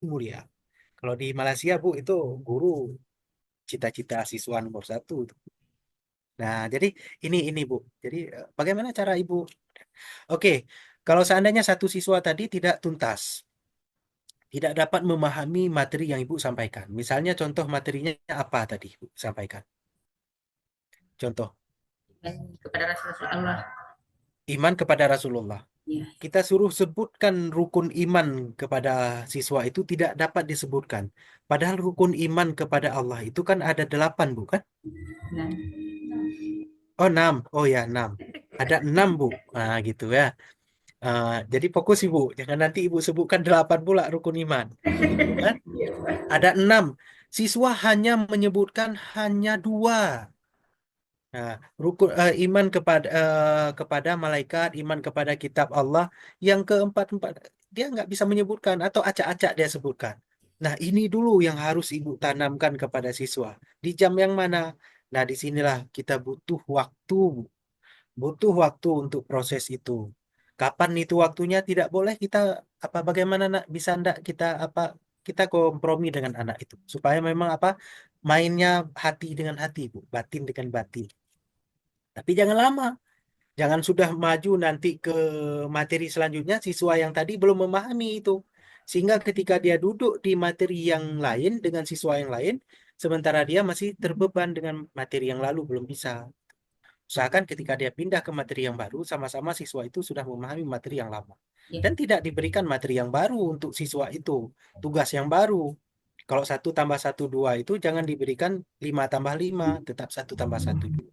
mulia. Kalau di Malaysia, Bu, itu guru cita-cita siswa nomor satu. Nah, jadi ini Bu. Jadi bagaimana cara Ibu? Oke, kalau seandainya satu siswa tadi tidak tuntas, tidak dapat memahami materi yang Ibu sampaikan. Misalnya contoh materinya apa tadi Ibu sampaikan? Contoh, Dan kepada Rasul Allah. iman kepada Rasulullah. Ya, Kita suruh sebutkan rukun iman kepada siswa itu tidak dapat disebutkan. Padahal rukun iman kepada Allah itu kan ada 8, bukan? nah, Oh, 6. Oh ya, 6. Ada 6, Bu. Nah, gitu ya. Jadi fokus Ibu. Jangan nanti Ibu sebutkan 8 pula rukun iman. Kan? Ada 6. Siswa hanya menyebutkan hanya 2. Nah, rukun iman kepada malaikat, iman kepada kitab Allah, yang keempat dia nggak bisa menyebutkan atau acak-acak dia sebutkan. Nah, ini dulu yang harus Ibu tanamkan kepada siswa. Di jam yang mana? Nah, disinilah kita butuh waktu untuk proses itu. Kapan itu waktunya? Tidak boleh kita apa bagaimana nak bisa ndak kita apa kita kompromi dengan anak itu supaya memang apa mainnya hati dengan hati, Bu, batin dengan batin. Tapi jangan lama. Jangan sudah maju nanti ke materi selanjutnya, siswa yang tadi belum memahami itu. Sehingga ketika dia duduk di materi yang lain dengan siswa yang lain, sementara dia masih terbeban dengan materi yang lalu belum bisa. Usahakan ketika dia pindah ke materi yang baru, sama-sama siswa itu sudah memahami materi yang lama. ya. Dan tidak diberikan materi yang baru untuk siswa itu, tugas yang baru. Kalau 1+1=2 itu jangan diberikan 5+5, tetap 1+1.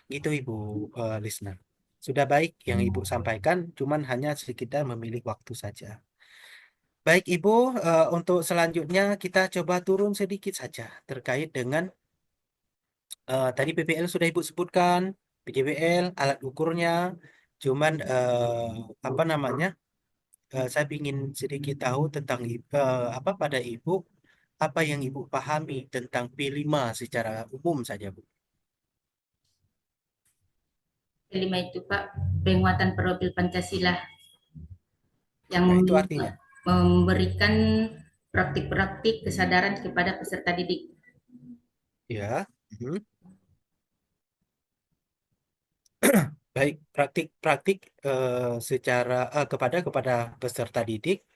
Gitu Ibu listener. Sudah baik yang Ibu sampaikan, cuman hanya sekitar memilih waktu saja. Baik Ibu, untuk selanjutnya kita coba turun sedikit saja terkait dengan tadi PPL sudah Ibu sebutkan, PJBL, alat ukurnya, cuman apa namanya? Saya ingin sedikit tahu tentang apa pada Ibu, apa yang Ibu pahami tentang P5 secara umum saja, Bu. Kelima itu Pak, penguatan profil Pancasila yang Nah, itu artinya. memberikan praktik-praktik kesadaran kepada peserta didik. Ya. Mhm. Baik, praktik-praktik kepada peserta didik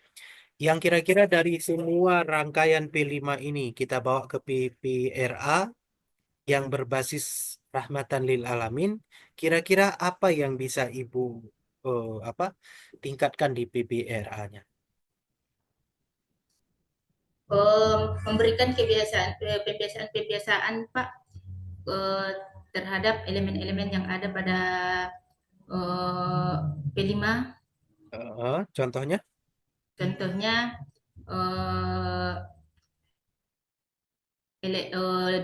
yang kira-kira dari semua rangkaian P5 ini kita bawa ke PPRA yang berbasis rahmatan lil alamin, kira-kira apa yang bisa Ibu apa tingkatkan di PPRA-nya? Memberikan kebiasaan-kebiasaan Pak eh, terhadap elemen-elemen yang ada pada P5. Contohnya? Contohnya eh,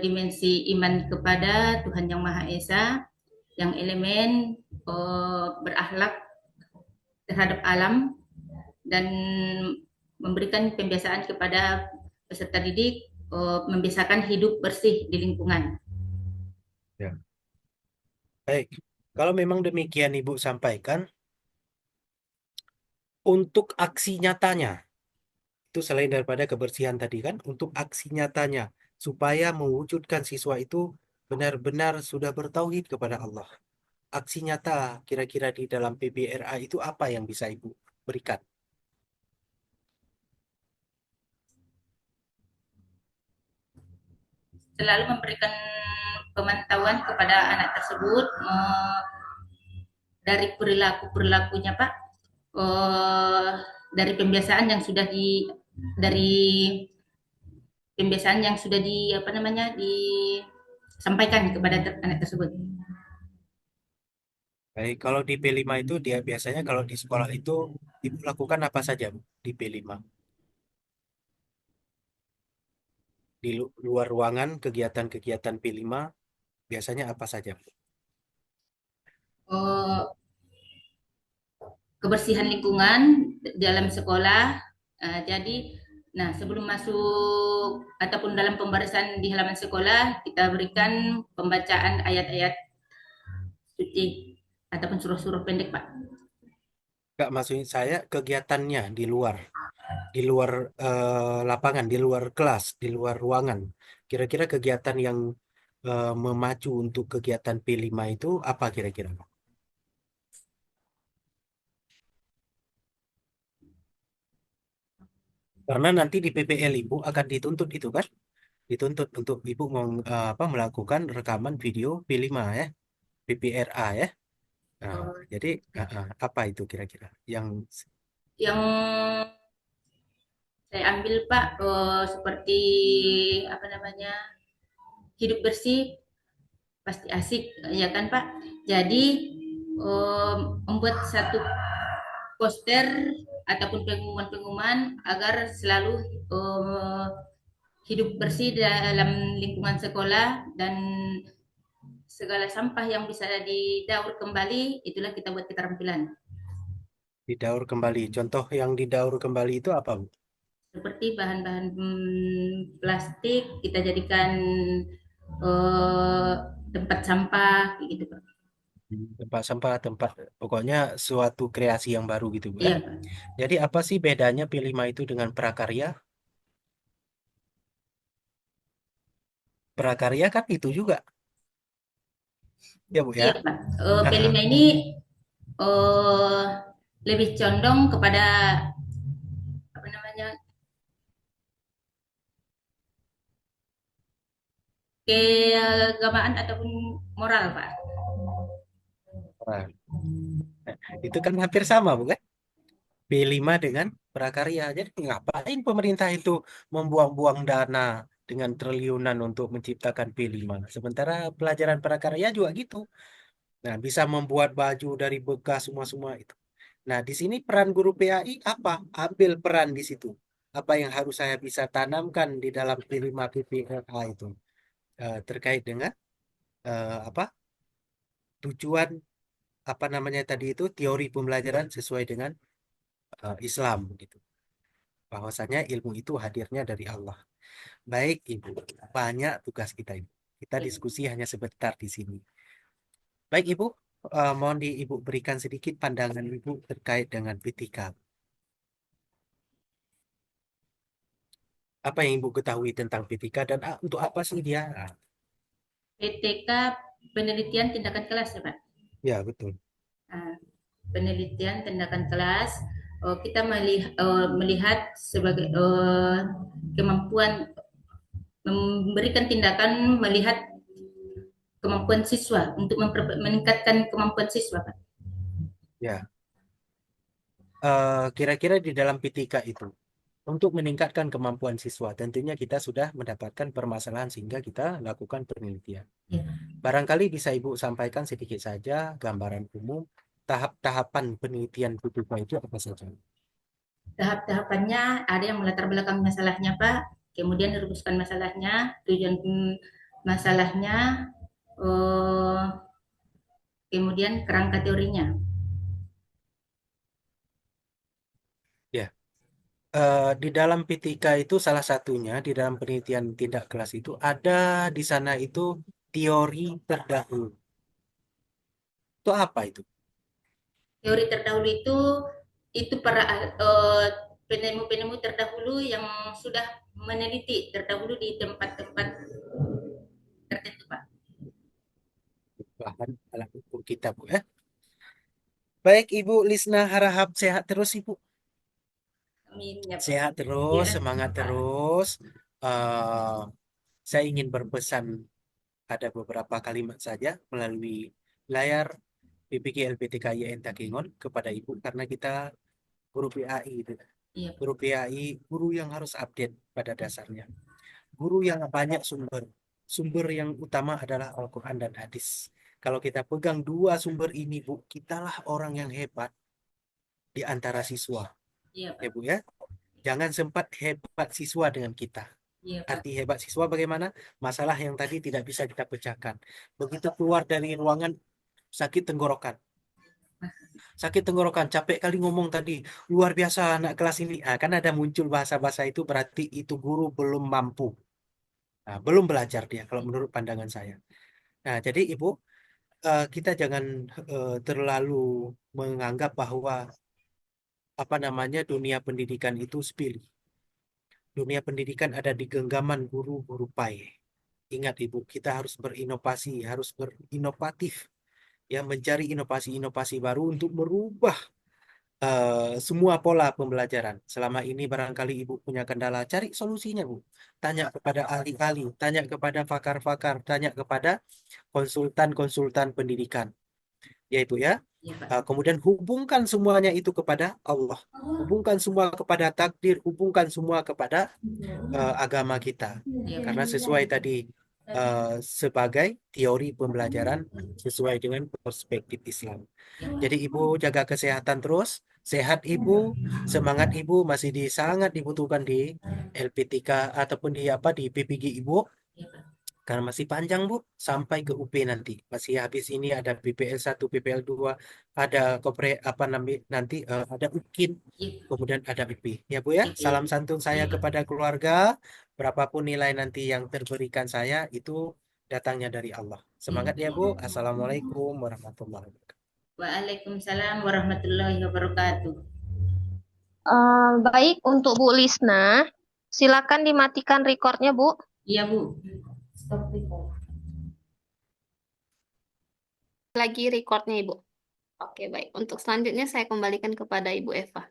dimensi iman kepada Tuhan Yang Maha Esa, yang elemen berakhlak terhadap alam, dan memberikan pembiasaan kepada peserta didik membiasakan hidup bersih di lingkungan. Ya. Baik, kalau memang demikian Ibu sampaikan, untuk aksi nyatanya, itu selain daripada kebersihan tadi kan, untuk aksi nyatanya, supaya mewujudkan siswa itu benar-benar sudah bertauhid kepada Allah. Aksi nyata kira-kira di dalam PBRA itu apa yang bisa Ibu berikan? Selalu memberikan pemantauan kepada anak tersebut dari perilakunya Pak, eh, dari pembiasaan yang sudah dari pembiasaan yang sudah di apa namanya disampaikan kepada anak tersebut. Baik, kalau di P5 itu dia biasanya kalau di sekolah itu Ibu lakukan apa saja Bu, di P5? Di luar ruangan kegiatan-kegiatan P5 biasanya apa saja, Bu? Eh, Kebersihan lingkungan dalam sekolah. Jadi, nah sebelum masuk ataupun dalam pembarisan di halaman sekolah, kita berikan pembacaan ayat-ayat suci ataupun surah-surah pendek, Pak. Nggak, maksud saya kegiatannya di luar lapangan, di luar kelas, di luar ruangan. Kira-kira kegiatan yang memacu untuk kegiatan P5 itu apa kira-kira? Karena nanti di PPL Ibu akan dituntut itu kan? Dituntut untuk Ibu melakukan rekaman video P5 ya, PPRA ya. Nah, Oh, jadi apa itu kira-kira yang yang saya ambil Pak, seperti apa namanya, hidup bersih pasti asik, ya kan Pak. Jadi membuat satu poster ataupun pengumuman-pengumuman agar selalu hidup bersih dalam lingkungan sekolah, dan segala sampah yang bisa didaur kembali itulah kita buat keterampilan. didaur kembali? Contoh yang didaur kembali itu apa, Bu? Seperti bahan-bahan plastik kita jadikan eh, tempat sampah gitu Pak. Tempat sampah, tempat pokoknya suatu kreasi yang baru gitu, Bu ya. Iya Pak. Jadi apa sih bedanya P5 itu dengan prakarya? Prakarya kan itu juga, ya Bu Iya ya. Pak. Ah, ah. P5 ini eh, lebih condong kepada apa namanya, keagamaan ataupun moral Pak. Nah, itu kan hampir sama, Bu kan? P5 dengan prakarya. Jadi ngapain pemerintah itu membuang-buang dana dengan triliunan untuk menciptakan P5? Sementara pelajaran prakarya juga gitu. Nah, bisa membuat baju dari bekas semua-semua itu. Nah, di sini peran guru PAI apa? Ambil peran di situ. Apa yang harus saya bisa tanamkan di dalam P5 PPLA itu. Terkait dengan apa tujuan apa namanya tadi itu teori pembelajaran sesuai dengan Islam gitu. Bahwasanya ilmu itu hadirnya dari Allah. Baik, Ibu. Banyak tugas kita, Ibu. Kita diskusi hanya sebentar di sini. Baik, Ibu. Mohon di Ibu berikan sedikit pandangan Ibu terkait dengan PTK. Apa yang Ibu ketahui tentang PTK dan untuk apa sih dia? PTK, penelitian tindakan kelas ya Pak. Ya, betul. Nah, penelitian tindakan kelas, kita melihat sebagai kemampuan memberikan tindakan, melihat kemampuan siswa untuk meningkatkan kemampuan siswa Pak. Ya, kira-kira di dalam PTK itu, untuk meningkatkan kemampuan siswa, tentunya kita sudah mendapatkan permasalahan sehingga kita lakukan penelitian. Ya. Barangkali bisa Ibu sampaikan sedikit saja gambaran umum tahap-tahapan penelitian PTK itu apa saja? Tahap-tahapannya ada yang melatar belakang masalahnya Pak, kemudian dirumuskan masalahnya, tujuan masalahnya, eh, kemudian kerangka teorinya. Ya, di dalam PTK itu salah satunya di dalam penelitian tindak kelas itu ada di sana itu teori terdahulu. Itu apa itu? Teori terdahulu itu para penemu-penemu terdahulu yang sudah meneliti terdahulu di tempat-tempat tertentu Pak. Bahan alat ukur kita, Bu ya. Baik, Ibu Lisna Harahap, sehat terus Ibu. Amin ya Pak. Sehat terus, Ya, semangat Pak. terus. Eh, saya ingin berpesan ada beberapa kalimat saja melalui layar PPK LPTKIN Takengon kepada Ibu karena kita guru PAI itu. Iya Guru Pak. PAI, guru yang harus update pada dasarnya. Guru yang banyak sumber. Sumber yang utama adalah Al-Quran dan hadis. Kalau kita pegang dua sumber ini, Bu, kitalah orang yang hebat di antara siswa. Iya Ya, Pak. Bu ya. Jangan sempat hebat siswa dengan kita. Iya Pak. Arti hebat siswa bagaimana? Masalah yang tadi tidak bisa kita pecahkan. Begitu keluar dari ruangan, sakit tenggorokan. Sakit tenggorokan, capek kali ngomong tadi. Luar biasa anak kelas ini. Kan ada muncul bahasa-bahasa itu berarti itu guru belum mampu. Nah, belum belajar dia kalau menurut pandangan saya. Nah, jadi Ibu, kita jangan terlalu menganggap bahwa apa namanya dunia pendidikan itu sepilih. Dunia pendidikan ada di genggaman guru-guru paye. Ingat Ibu, kita harus berinovasi, harus berinovatif, ya mencari inovasi-inovasi baru untuk merubah semua pola pembelajaran. Selama ini barangkali Ibu punya kendala, cari solusinya, Bu. Tanya kepada ahli-ahli, tanya kepada pakar-pakar, tanya kepada konsultan-konsultan pendidikan. Ya Ibu ya. Ya, Pak. Kemudian hubungkan semuanya itu kepada Allah. Hubungkan semua kepada takdir, hubungkan semua kepada agama kita. Ya, Karena Pak. sesuai tadi eh, sebagai teori pembelajaran sesuai dengan perspektif Islam. Jadi Ibu jaga kesehatan terus, sehat Ibu, semangat Ibu masih sangat dibutuhkan di LP3 ataupun di apa di PPG Ibu. Ya, Pak. Karena masih panjang Bu, sampai ke UP nanti. Masih habis ini ada PPL 1, PPL 2, ada apa namanya nanti ada UKIN, Ya, kemudian ada IP. Ya Bu ya, ya, Pak. salam santun saya Ya, Pak. kepada keluarga. Berapapun nilai nanti yang terberikan saya itu datangnya dari Allah. Ya, Semangat ya Pak. Bu. Assalamualaikum warahmatullahi wabarakatuh. Waalaikumsalam warahmatullahi wabarakatuh. Baik, untuk Bu Lisna, silakan dimatikan recordnya, Bu. Iya, Bu. Stop record. Lagi recordnya, Ibu. Oke, baik. Untuk selanjutnya saya kembalikan kepada Ibu Eva.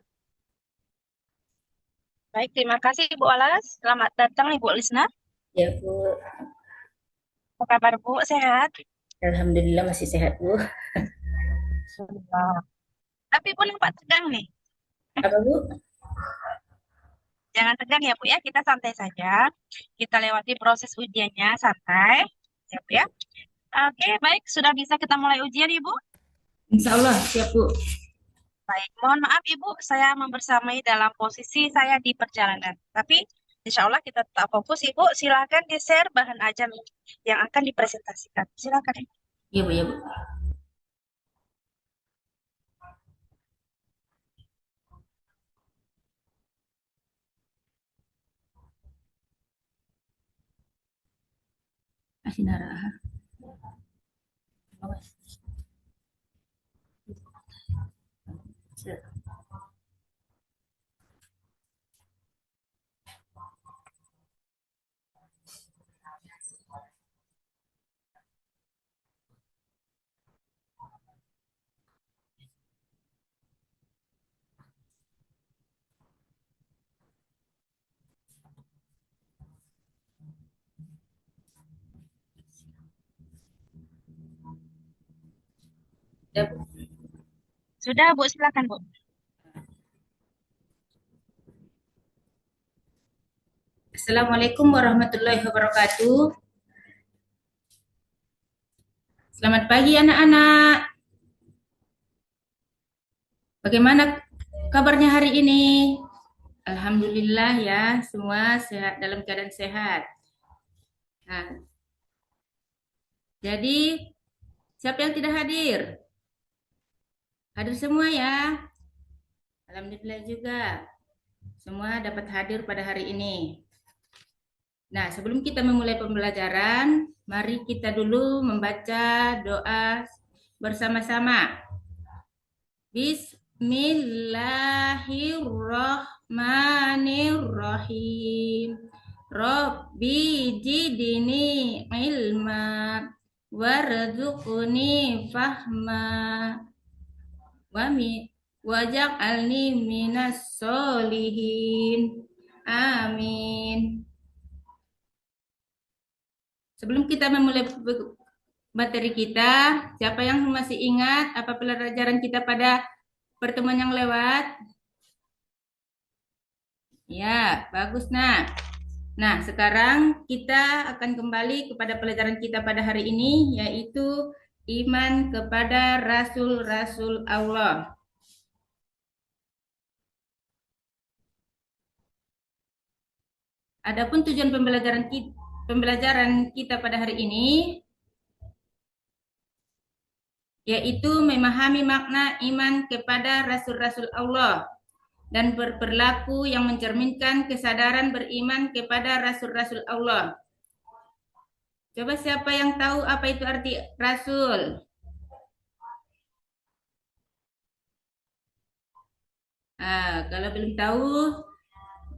Baik, terima kasih Ibu Alas. Selamat datang Ibu Lisna. Ya, Bu. Apa kabar Bu? Sehat? Alhamdulillah masih sehat, Bu. Alhamdulillah. Tapi Bu nampak tegang nih. Apa, Bu? Jangan tegang ya Bu ya, kita santai saja. Kita lewati proses ujiannya santai. Ya Bu ya. Oke, baik. Sudah bisa kita mulai ujian Ibu? Insya Allah, siap, Bu. Baik, mohon maaf Ibu, saya membersamai dalam posisi saya di perjalanan. Tapi insya Allah kita tetap fokus Ibu. Silakan di-share bahan ajar yang akan dipresentasikan. Silakan Ibu. Iya, Bu, ya, Bu. Kasih narah. Awas. Ya, Bu. Sudah Bu, silakan Bu. Assalamualaikum warahmatullahi wabarakatuh. Selamat pagi anak-anak. Bagaimana kabarnya hari ini? Alhamdulillah ya, semua sehat dalam keadaan sehat. Nah, jadi siapa yang tidak hadir? Hadir semua ya. Alhamdulillah juga. Semua dapat hadir pada hari ini. Nah, sebelum kita memulai pembelajaran, mari kita dulu membaca doa bersama-sama. Bismillahirrahmanirrahim. Rabbi jidni ilma warzuqni fahma waj'alni minas solihin. Amin. Sebelum kita memulai materi kita, siapa yang masih ingat apa pelajaran kita pada pertemuan yang lewat? Ya, bagus. Nah, sekarang kita akan kembali kepada pelajaran kita pada hari ini, yaitu iman kepada Rasul-Rasul Allah. Adapun tujuan pembelajaran kita pada hari ini yaitu memahami makna iman kepada Rasul-Rasul Allah dan berperilaku yang mencerminkan kesadaran beriman kepada Rasul-Rasul Allah. Coba siapa yang tahu apa itu arti Rasul? Kalau belum tahu,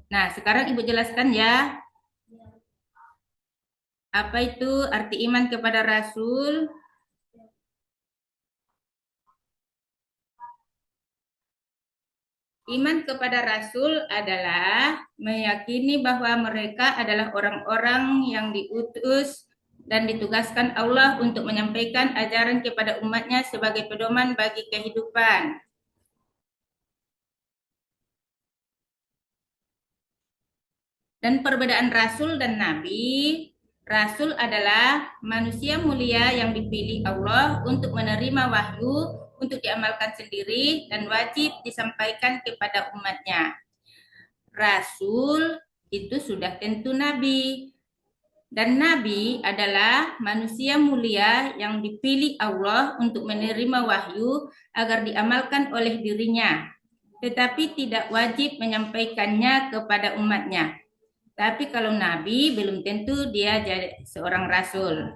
nah sekarang Ibu jelaskan ya, apa itu arti iman kepada Rasul. Iman kepada Rasul adalah meyakini bahwa mereka adalah orang-orang yang diutus dan ditugaskan Allah untuk menyampaikan ajaran kepada umatnya sebagai pedoman bagi kehidupan. Dan perbedaan Rasul dan Nabi, Rasul adalah manusia mulia yang dipilih Allah untuk menerima wahyu, untuk diamalkan sendiri, dan wajib disampaikan kepada umatnya. Rasul itu sudah tentu Nabi. Dan Nabi adalah manusia mulia yang dipilih Allah untuk menerima wahyu agar diamalkan oleh dirinya, tetapi tidak wajib menyampaikannya kepada umatnya. Tapi kalau Nabi belum tentu dia jadi seorang Rasul.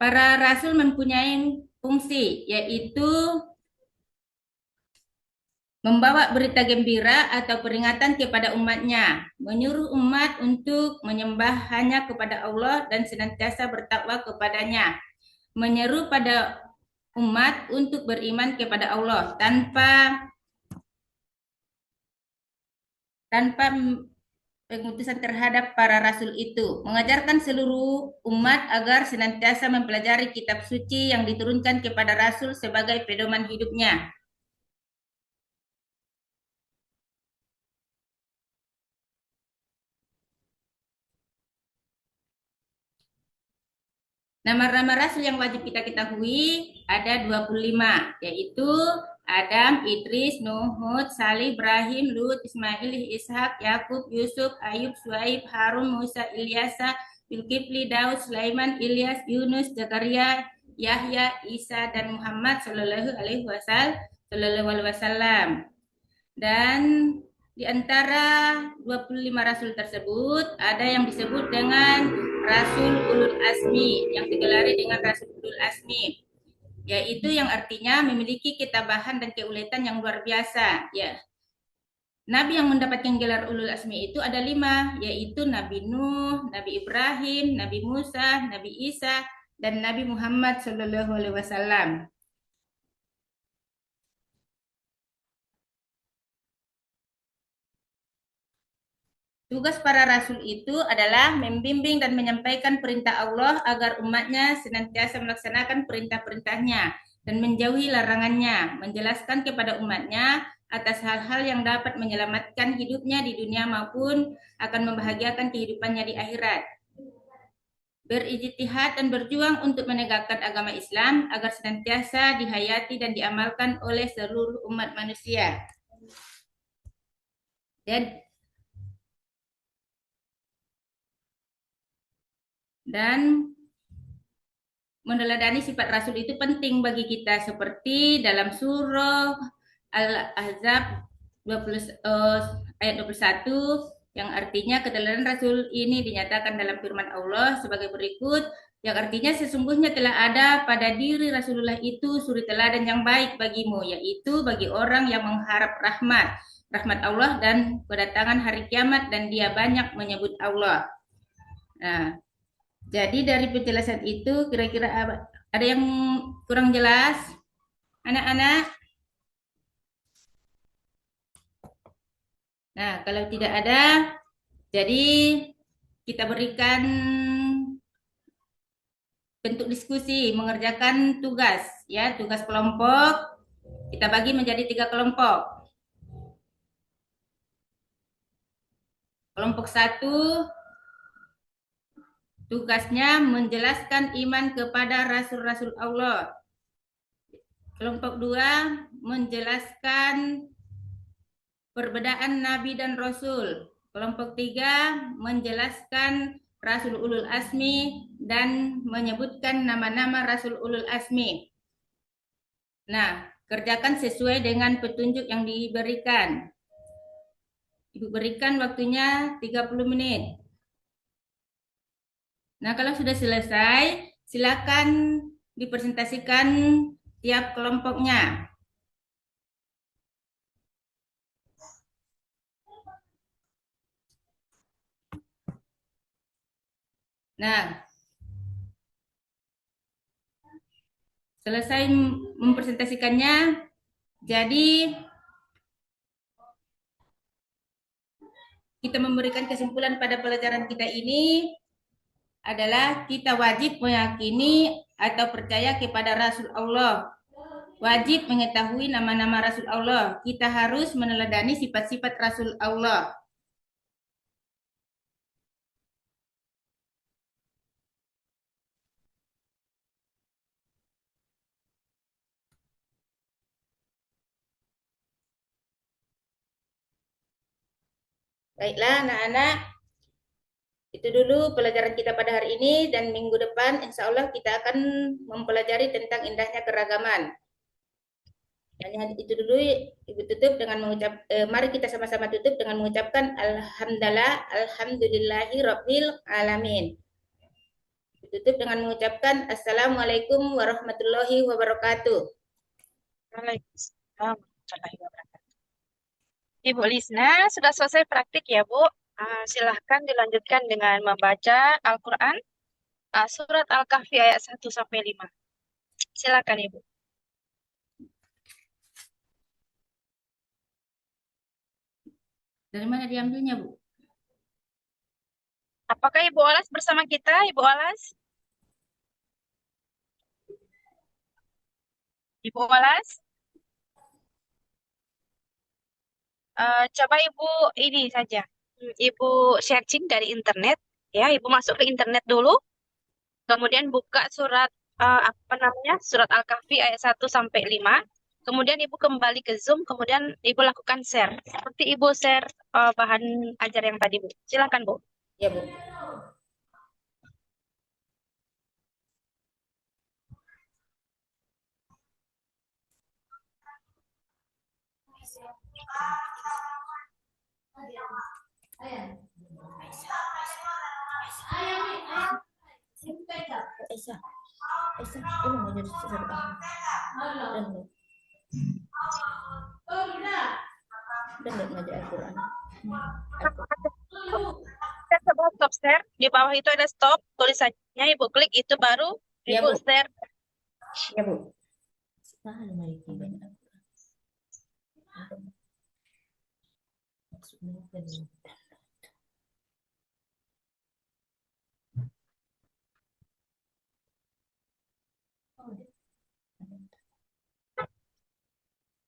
Para Rasul mempunyai fungsi, yaitu membawa berita gembira atau peringatan kepada umatnya, menyuruh umat untuk menyembah hanya kepada Allah dan senantiasa bertakwa kepadanya, menyeru pada umat untuk beriman kepada Allah tanpa pengutusan terhadap para rasul itu, mengajarkan seluruh umat agar senantiasa mempelajari kitab suci yang diturunkan kepada rasul sebagai pedoman hidupnya. Nama-nama rasul yang wajib kita ketahui ada 25, yaitu Adam, Idris, Nuh, Hud, Salih, Ibrahim, Lut, Ismail, Ishak, Yakub, Yusuf, Ayub, Suaib, Harun, Musa, Ilyasa, Zulkifli, Daud, Sulaiman, Ilyas, Yunus, Zakaria, Yahya, Isa, dan Muhammad Sallallahu Alaihi Wasallam. Dan di antara 25 rasul tersebut ada yang disebut dengan Rasul Ulul Azmi, yang digelari dengan Rasul Ulul Azmi, yaitu yang artinya memiliki ketabahan dan keuletan yang luar biasa. Ya, Nabi yang mendapatkan gelar Ulul Azmi itu ada 5, yaitu Nabi Nuh, Nabi Ibrahim, Nabi Musa, Nabi Isa, dan Nabi Muhammad Sallallahu Alaihi Wasallam. Tugas para rasul itu adalah membimbing dan menyampaikan perintah Allah agar umatnya senantiasa melaksanakan perintah-perintahnya dan menjauhi larangannya, menjelaskan kepada umatnya atas hal-hal yang dapat menyelamatkan hidupnya di dunia maupun akan membahagiakan kehidupannya di akhirat. Berijtihad dan berjuang untuk menegakkan agama Islam agar senantiasa dihayati dan diamalkan oleh seluruh umat manusia. Dan meneladani sifat Rasul itu penting bagi kita, seperti dalam surah Al-Ahzab ayat 21, yang artinya keteladanan Rasul ini dinyatakan dalam firman Allah sebagai berikut, yang artinya sesungguhnya telah ada pada diri Rasulullah itu suri teladan yang baik bagimu, yaitu bagi orang yang mengharap rahmat Allah dan kedatangan hari kiamat, dan dia banyak menyebut Allah. Nah, jadi dari penjelasan itu kira-kira ada yang kurang jelas, anak-anak? Nah, kalau tidak ada, jadi kita berikan bentuk diskusi, mengerjakan tugas, ya, tugas kelompok. Kita bagi menjadi 3 kelompok. Kelompok 1 tugasnya menjelaskan iman kepada rasul-rasul Allah. Kelompok 2 menjelaskan perbedaan Nabi dan Rasul. Kelompok 3 menjelaskan Rasul Ulul Azmi dan menyebutkan nama-nama Rasul Ulul Azmi. Nah, kerjakan sesuai dengan petunjuk yang diberikan. Ibu berikan waktunya 30 menit. Nah, kalau sudah selesai, silakan dipresentasikan tiap kelompoknya. Nah, selesai mempresentasikannya, jadi kita memberikan kesimpulan pada pelajaran kita ini adalah kita wajib meyakini atau percaya kepada Rasul Allah. Wajib mengetahui nama-nama Rasul Allah. Kita harus meneladani sifat-sifat Rasul Allah. Baiklah anak-anak, itu dulu pelajaran kita pada hari ini dan minggu depan insya Allah kita akan mempelajari tentang indahnya keragaman. Hanya itu dulu Ibu tutup dengan mari kita sama-sama tutup dengan mengucapkan alhamdulillahi rabbil alamin. Tutup dengan mengucapkan assalamualaikum warahmatullahi wabarakatuh. Waalaikumsalam warahmatullahi wabarakatuh. Ibu Lisna, sudah selesai praktik ya, Bu? Silahkan dilanjutkan dengan membaca Al-Quran, surat Al-Kahfi ayat 1 sampai 5. Silakan, Ibu. Dari mana diambilnya, Bu? Apakah Ibu Olas bersama kita, Ibu Olas? Ibu Olas? Coba Ibu ini saja. Ibu searching dari internet, ya. Ibu masuk ke internet dulu, kemudian buka surat surat Al-Kahfi ayat 1 sampai 5. Kemudian Ibu kembali ke Zoom, kemudian Ibu lakukan share. Seperti Ibu share bahan ajar yang tadi, Bu. Silakan, Bu. Ya, Bu. Kita coba stop share. Di bawah itu ada stop, tulisannya Ibu klik itu baru Ya, Ibu Bu. share. Ya, Bu.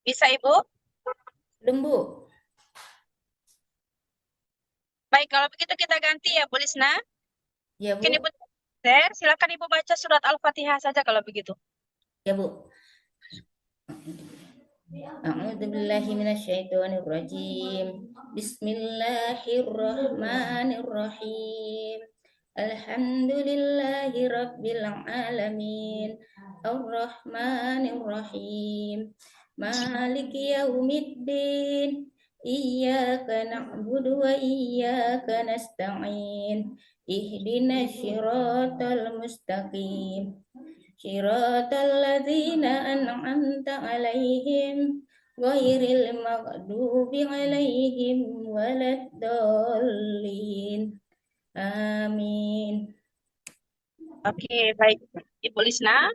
Bisa Ibu? Belum, Bu. Baik, kalau begitu kita ganti ya, Bu Lisna. Ya, Bu. Mungkin Ibu share, silakan Ibu baca surat Al-Fatihah saja kalau begitu. Ya, Bu. A'udzu billahi minasyaitonir rajim. Bismillahirrahmanirrahim. Alhamdulillahi rabbil alamin. Ar-Rahmanir Rahim. Maliki yaumiddin. Iyyaka na'budu wa iyyaka nasta'in. Ihdinas siratal mustaqim. Siratal ladzina an'amta 'alaihim ghairil maghdubi 'alaihim waladdallin. Amin. Oke, baik. Ibu Lisna,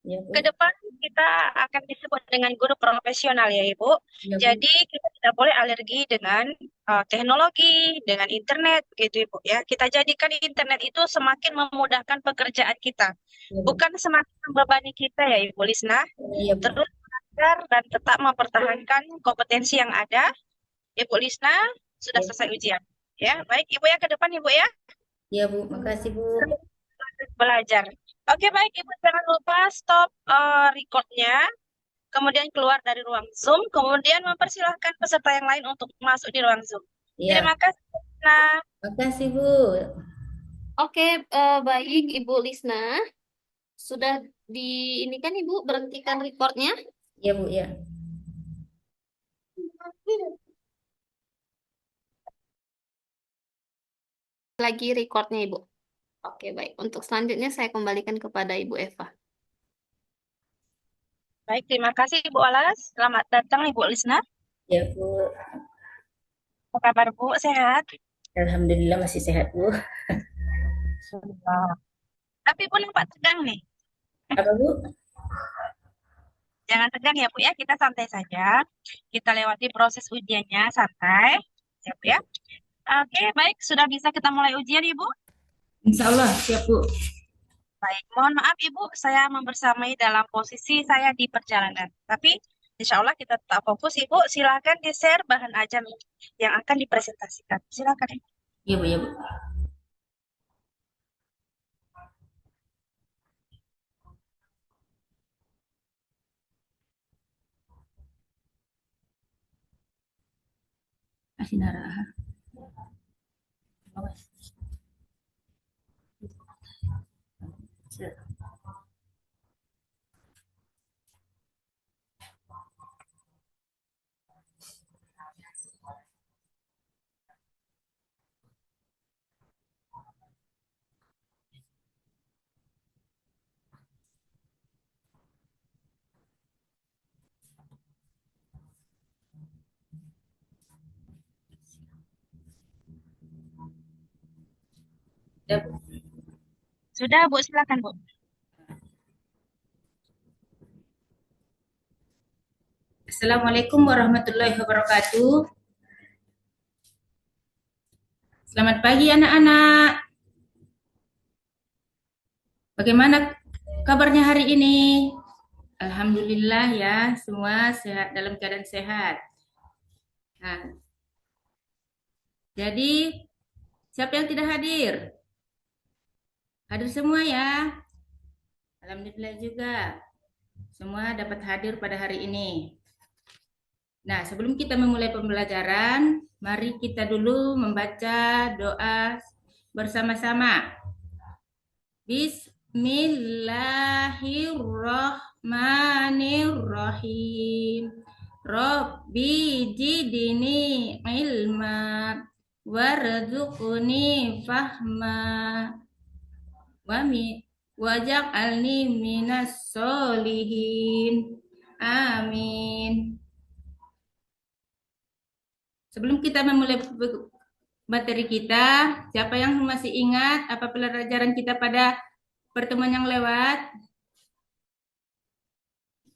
Ya, Bu. ke depan kita akan disebut dengan guru profesional ya, Ibu. Ya, Bu. Jadi kita tidak boleh alergi dengan teknologi, dengan internet, gitu Ibu ya. Kita jadikan internet itu semakin memudahkan pekerjaan kita, Ya, Bu. bukan semakin membebani kita ya, Ibu Lisna. Iya, Bu. Terus belajar dan tetap mempertahankan kompetensi yang ada. Ibu Lisna sudah Ya. selesai ujian. Ya, baik Ibu ya, ke depan Ibu ya. Ya, Bu. Makasih, Bu. Belajar. Oke, baik Ibu, jangan lupa stop recordnya, kemudian keluar dari ruang Zoom, kemudian mempersilahkan peserta yang lain untuk masuk di ruang Zoom. Ya. Terima kasih. Nah, Makasih, Bu. Oke, baik Ibu Lisna. Sudah ini kan Ibu berhentikan recordnya? Ya, Bu, ya. Lagi recordnya Ibu. Oke, baik. Untuk selanjutnya saya kembalikan kepada Ibu Eva. Baik, terima kasih Ibu Alas. Selamat datang Ibu Lisna. Ya, Bu. Apa kabar Bu? Sehat? Alhamdulillah masih sehat, Bu. Alhamdulillah. Tapi Bu nampak tegang nih. Apa, Bu? Jangan tegang ya Bu ya, kita santai saja. Kita lewati proses ujiannya santai. Ya Bu ya. Oke, baik. Sudah bisa kita mulai ujian Ibu? Insya Allah, siap, Bu. Baik, mohon maaf Ibu, saya membersamai dalam posisi saya di perjalanan. Tapi insya Allah kita tetap fokus Ibu. Silakan di-share bahan ajam yang akan dipresentasikan. Silakan Ibu. Ya, Bu, ya, Bu. Kasih narah. Awas. Ya, Bu. Sudah Bu, silakan Bu. Assalamualaikum warahmatullahi wabarakatuh. Selamat pagi anak-anak. Bagaimana kabarnya hari ini? Alhamdulillah ya, semua sehat dalam keadaan sehat. Nah, jadi siapa yang tidak hadir? Hadir semua ya. Alhamdulillah juga. Semua dapat hadir pada hari ini. Nah, sebelum kita memulai pembelajaran, mari kita dulu membaca doa bersama-sama. Bismillahirrahmanirrahim. Rabbi jidni ilma warzuqni fahma waj'alni minas solihin. Amin. Sebelum kita memulai materi kita, siapa yang masih ingat apa pelajaran kita pada pertemuan yang lewat?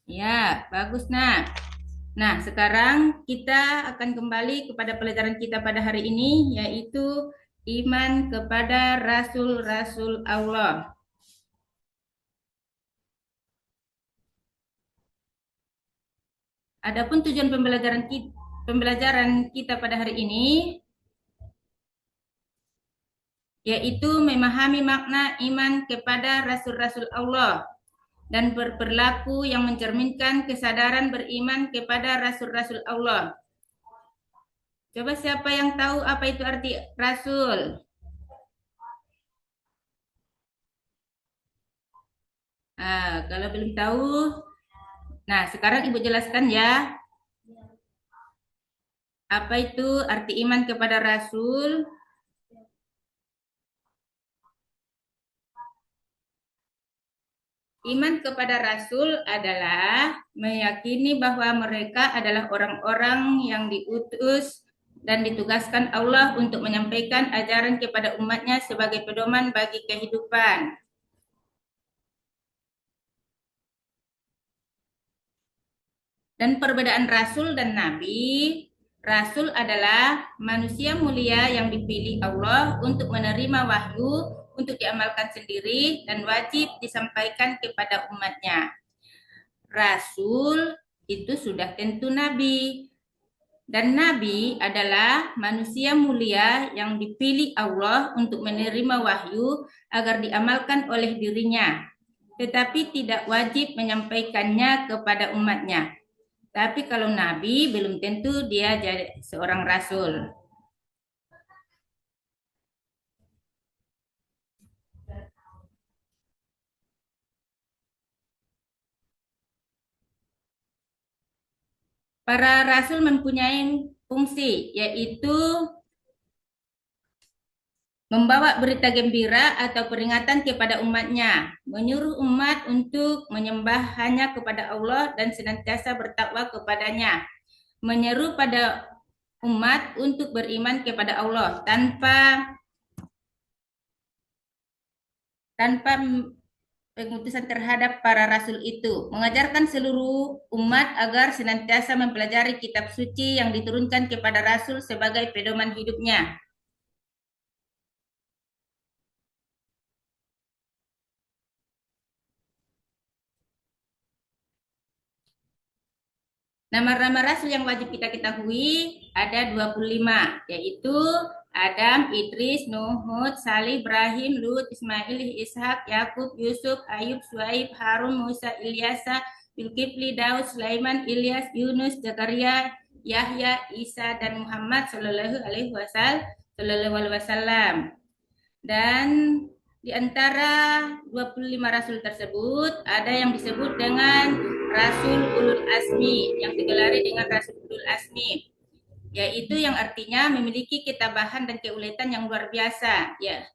Ya, bagus. Nah, sekarang kita akan kembali kepada pelajaran kita pada hari ini, yaitu iman kepada Rasul-Rasul Allah. Adapun tujuan pembelajaran kita pada hari ini yaitu memahami makna iman kepada Rasul-Rasul Allah dan berperilaku yang mencerminkan kesadaran beriman kepada Rasul-Rasul Allah. Coba siapa yang tahu apa itu arti Rasul? Kalau belum tahu, nah sekarang Ibu jelaskan ya. Apa itu arti iman kepada Rasul? Iman kepada Rasul adalah meyakini bahwa mereka adalah orang-orang yang diutus dan ditugaskan Allah untuk menyampaikan ajaran kepada umatnya sebagai pedoman bagi kehidupan. Dan perbedaan Rasul dan Nabi, Rasul adalah manusia mulia yang dipilih Allah untuk menerima wahyu untuk diamalkan sendiri dan wajib disampaikan kepada umatnya. Rasul itu sudah tentu Nabi. Dan Nabi adalah manusia mulia yang dipilih Allah untuk menerima wahyu agar diamalkan oleh dirinya, tetapi tidak wajib menyampaikannya kepada umatnya. Tapi kalau Nabi belum tentu dia jadi seorang Rasul. Para Rasul mempunyai fungsi, yaitu membawa berita gembira atau peringatan kepada umatnya, menyuruh umat untuk menyembah hanya kepada Allah dan senantiasa bertakwa kepadanya, menyeru pada umat untuk beriman kepada Allah tanpa pengutusan terhadap para rasul itu, mengajarkan seluruh umat agar senantiasa mempelajari kitab suci yang diturunkan kepada rasul sebagai pedoman hidupnya. Nama-nama rasul yang wajib kita ketahui ada 25, yaitu Adam, Idris, Nuh, Hud, Salih, Ibrahim, Lut, Ismail, Ishak, Yakub, Yusuf, Ayub, Suaib, Harun, Musa, Ilyasa, Zulkifli, Daud, Sulaiman, Ilyas, Yunus, Zakaria, Yahya, Isa, dan Muhammad Sallallahu Alaihi Wasallam. Dan di antara 25 rasul tersebut ada yang disebut dengan Rasul Ulul Azmi, yang digelari dengan Rasul Ulul Azmi, yaitu yang artinya memiliki ketabahan dan keuletan yang luar biasa. Ya,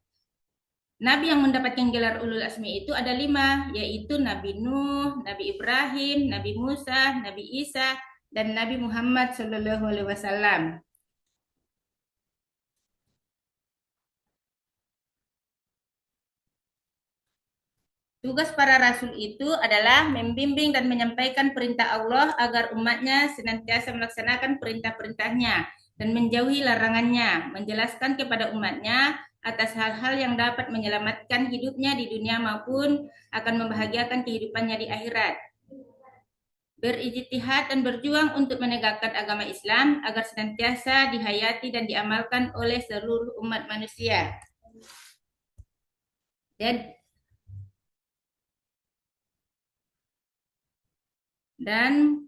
Nabi yang mendapatkan gelar Ulul Azmi itu ada 5, yaitu Nabi Nuh, Nabi Ibrahim, Nabi Musa, Nabi Isa, dan Nabi Muhammad Sallallahu Alaihi Wasallam. Tugas para rasul itu adalah membimbing dan menyampaikan perintah Allah agar umatnya senantiasa melaksanakan perintah-perintahnya dan menjauhi larangannya, menjelaskan kepada umatnya atas hal-hal yang dapat menyelamatkan hidupnya di dunia maupun akan membahagiakan kehidupannya di akhirat. Berijtihad dan berjuang untuk menegakkan agama Islam agar senantiasa dihayati dan diamalkan oleh seluruh umat manusia. Dan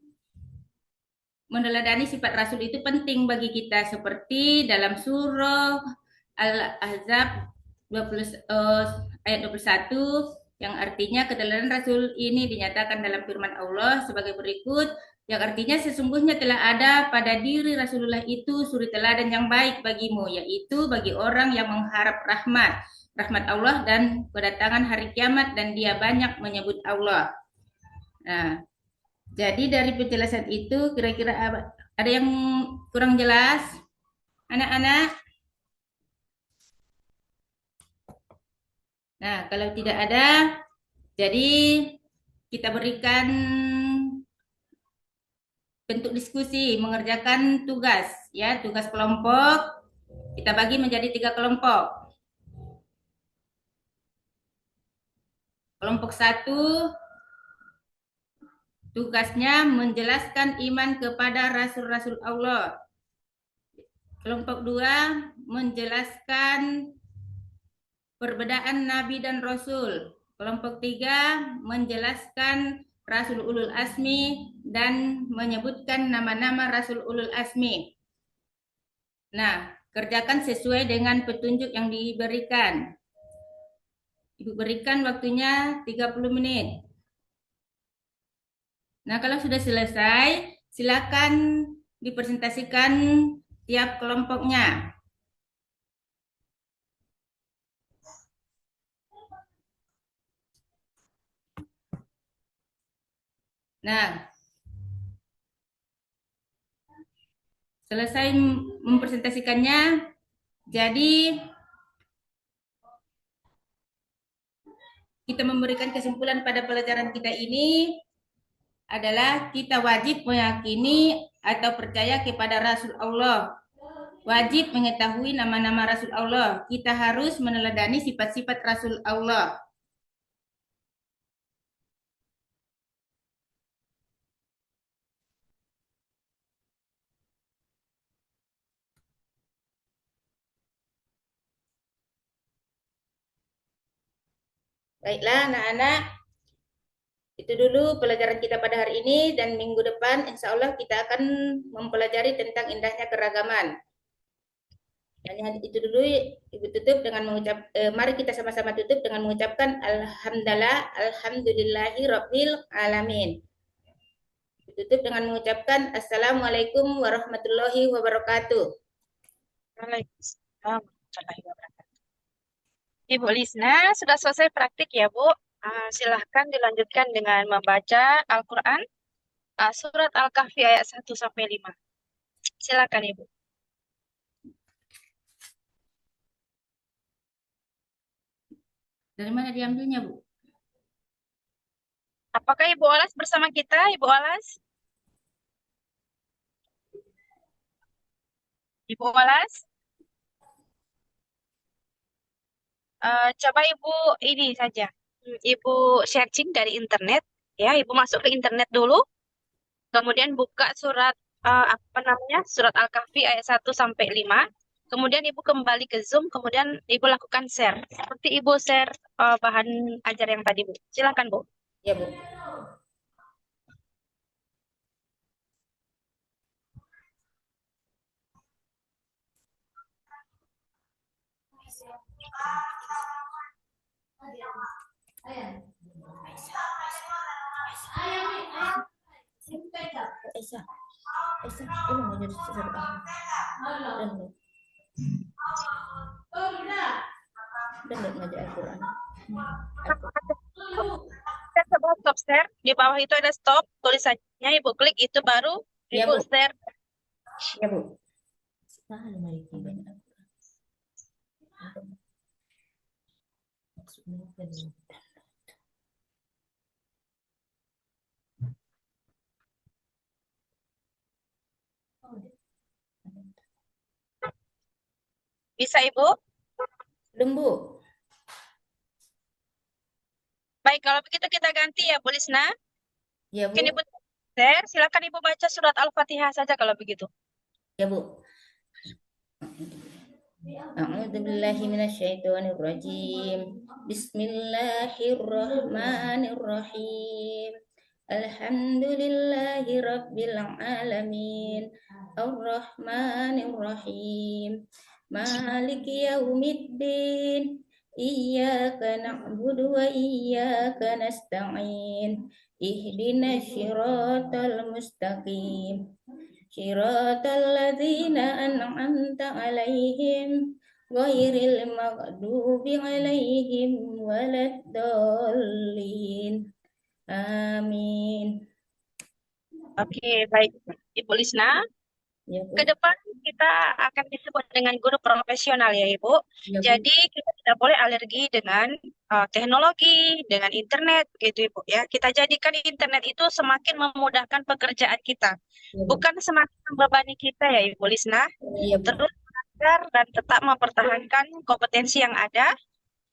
meneladani sifat Rasul itu penting bagi kita, seperti dalam surah Al-Ahzab ayat 21, yang artinya keteladanan Rasul ini dinyatakan dalam firman Allah sebagai berikut, yang artinya sesungguhnya telah ada pada diri Rasulullah itu suri teladan yang baik bagimu, yaitu bagi orang yang mengharap rahmat Allah dan kedatangan hari kiamat, dan dia banyak menyebut Allah. Nah, jadi dari penjelasan itu kira-kira ada yang kurang jelas, anak-anak? Nah, kalau tidak ada, jadi kita berikan bentuk diskusi, mengerjakan tugas, ya, tugas kelompok. Kita bagi menjadi 3 kelompok. Kelompok 1 tugasnya menjelaskan iman kepada rasul-rasul Allah. Kelompok 2 menjelaskan perbedaan Nabi dan Rasul. Kelompok 3 menjelaskan Rasul Ulul Azmi dan menyebutkan nama-nama Rasul Ulul Azmi. Nah, kerjakan sesuai dengan petunjuk yang diberikan. Ibu berikan waktunya 30 menit. Nah, kalau sudah selesai, silakan dipresentasikan tiap kelompoknya. Nah, selesai mempresentasikannya, jadi kita memberikan kesimpulan pada pelajaran kita ini adalah kita wajib meyakini atau percaya kepada Rasul Allah. Wajib mengetahui nama-nama Rasul Allah. Kita harus meneladani sifat-sifat Rasul Allah. Baiklah anak-anak, itu dulu pelajaran kita pada hari ini, dan minggu depan insya Allah kita akan mempelajari tentang indahnya keragaman. Dan itu dulu Ibu tutup dengan mari kita sama-sama tutup dengan mengucapkan alhamdulillahi rabbil alamin. Tutup dengan mengucapkan assalamualaikum warahmatullahi wabarakatuh. Waalaikumsalam warahmatullahi wabarakatuh. Ibu Lisna, sudah selesai praktik ya, Bu? Silahkan dilanjutkan dengan membaca Al-Quran, surat Al-Kahfi ayat 1 sampai 5. Silakan, Ibu. Dari mana diambilnya, Bu? Apakah Ibu Olas bersama kita, Ibu Olas? Ibu Olas? Coba Ibu ini saja. Ibu searching dari internet, ya. Ibu masuk ke internet dulu, kemudian buka surat apa namanya? Surat Al-Kahfi ayat 1 sampai 5. Kemudian Ibu kembali ke Zoom, kemudian Ibu lakukan share. Seperti Ibu share bahan ajar yang tadi, Bu. Silakan, Bu. Ya, Bu. Aisyah, ini mau jadi surat dan ngajar Al-Quran. Kita coba stop share. Di bawah itu ada stop tulisannya. Ibu klik itu baru Ya, Ibu Bu. share. Ya, Bu. Nah, lemari banyak Al-Quran. Bisa Ibu? Belum, Bu. Baik, kalau begitu kita ganti ya, Bu Lisna. Ya, Bu. Mungkin Ibu share. Silakan Ibu baca surat Al-Fatihah saja kalau begitu. Ya, Bu. A'udzu billahi minasyaitonir rajim. Bismillahirrahmanirrahim. Alhamdulillahi rabbil alamin. Ar-Rahmanir Rahim. Maliki yaumiddin. Iyyaka na'budu wa iyyaka nasta'in. Ihdinas siratal mustaqim. Shiratal ladzina an'amta 'alaihim ghairil maghdubi 'alaihim waladdallin. Amin. Oke, baik. Ibu Lisna, Ya, Bu. ke depan kita akan disebut dengan guru profesional ya, Ibu. Ya, Bu. Jadi kita tidak boleh alergi dengan teknologi, dengan internet, gitu Ibu ya. Kita jadikan internet itu semakin memudahkan pekerjaan kita, Ya, Bu. bukan semakin membebani kita ya, Ibu Lisna. Iya, Bu. Terus belajar dan tetap mempertahankan kompetensi yang ada.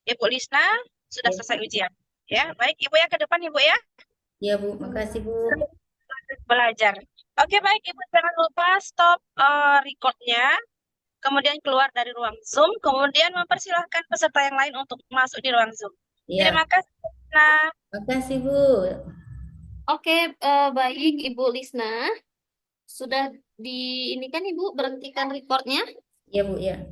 Ibu Lisna sudah Ya. selesai ujian. Ya, baik Ibu ya, ke depan Ibu ya. Ya, Bu. Makasih, Bu. Belajar. Oke, baik Ibu, jangan lupa stop recordnya, kemudian keluar dari ruang Zoom, kemudian mempersilahkan peserta yang lain untuk masuk di ruang Zoom. Ya. Terima kasih. Nah, Makasih, Bu. Oke, baik Ibu Lisna. Sudah di ini kan Ibu berhentikan recordnya? Ya, Bu, ya.